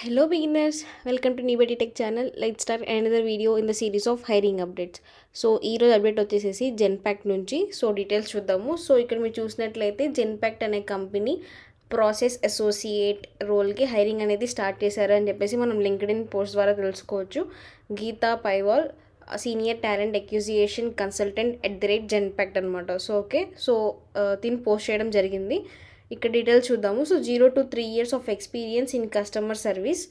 Hello beginners, welcome to Nibati Tech channel. Let's start another video in the series of hiring updates. So ఈరోజు update వచ్చేసేసి Genpact నుంచి details చూద్దాము. So ఇక్కడ మీరు చూసినట్లయితే Genpact అనే కంపెనీ ప్రాసెస్ అసోసియేట్ రోల్కి హైరింగ్ అనేది స్టార్ట్ చేశారు అని చెప్పేసి మనం లింక్డ్ఇన్ పోస్ట్ ద్వారా తెలుసుకోవచ్చు. Geeta Paiwal senior talent acquisition consultant @Genpact అనమాట. దీన్ని పోస్ట్ చేయడం జరిగింది. ఇక్కడ డీటెయిల్స్ చూద్దాము. 0 to 3 years of experience in customer service.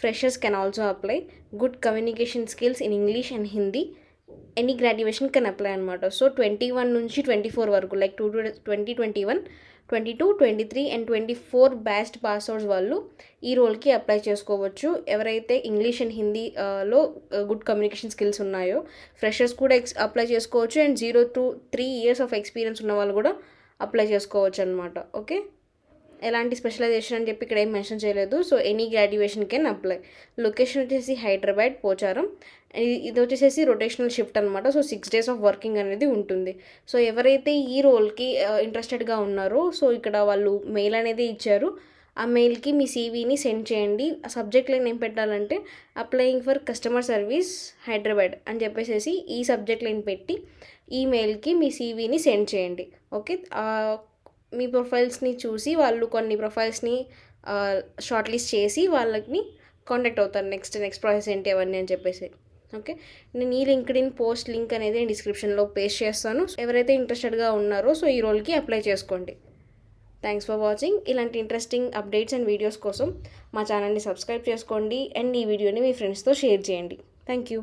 Freshers can also apply. Good communication skills in English and Hindi. Any graduation can apply అనమాట. 21 నుంచి 24 వరకు లైక్ 2021, 22, 23 అండ్ 24 బ్యాచ్ పాస్అవుట్స్ వాళ్ళు ఈ రోల్కి అప్లై చేసుకోవచ్చు. ఎవరైతే ఇంగ్లీష్ అండ్ హిందీలో గుడ్ కమ్యూనికేషన్ స్కిల్స్ ఉన్నాయో ఫ్రెషర్స్ కూడా అప్లై చేసుకోవచ్చు. And 0 to 3 years of experience ఉన్న వాళ్ళు కూడా అప్లై చేసుకోవచ్చు అనమాట. ఓకే, ఎలాంటి స్పెషలైజేషన్ అని చెప్పి ఇక్కడ ఏం మెన్షన్ చేయలేదు. Any graduation can apply. Location వచ్చేసి హైదరాబాద్ పోచారం. ఇది వచ్చేసి రొటేషనల్ షిఫ్ట్ అనమాట. 6 days ఆఫ్ వర్కింగ్ అనేది ఉంటుంది. ఎవరైతే ఈ రోల్కి ఇంట్రెస్టెడ్గా ఉన్నారో ఇక్కడ వాళ్ళు మెయిల్ అనేది ఇచ్చారు. ఆ మెయిల్కి మీ సీవీని సెండ్ చేయండి. ఆ సబ్జెక్ట్ లైన్ ఏం పెట్టాలంటే applying for customer service Hyderabad అని చెప్పేసి ఈ సబ్జెక్ట్ లైన్ పెట్టి ఈ మెయిల్కి మీ సీవీని సెండ్ చేయండి. ఓకే, మీ ప్రొఫైల్స్ని చూసి వాళ్ళు కొన్ని ప్రొఫైల్స్ని షార్ట్ లిస్ట్ చేసి వాళ్ళని కాంటాక్ట్ అవుతారు. నెక్స్ట్ ప్రాసెస్ ఏంటి అవన్నీ అని చెప్పేసి. ఓకే, నేను ఈ లింక్డ్ఇన్ పోస్ట్ లింక్ అనేది నేను డిస్క్రిప్షన్లో పేస్ట్ చేస్తాను. ఎవరైతే ఇంట్రెస్టెడ్గా ఉన్నారో ఈ రోల్కి అప్లై చేసుకోండి. Thanks for watching. ఇలాంటి ఇంట్రెస్టింగ్ అప్డేట్స్ అండ్ వీడియోస్ కోసం మా ఛానల్ని సబ్స్క్రైబ్ చేసుకోండి అండ్ ఈ వీడియోని మీ ఫ్రెండ్స్తో షేర్ చేయండి. Thank you.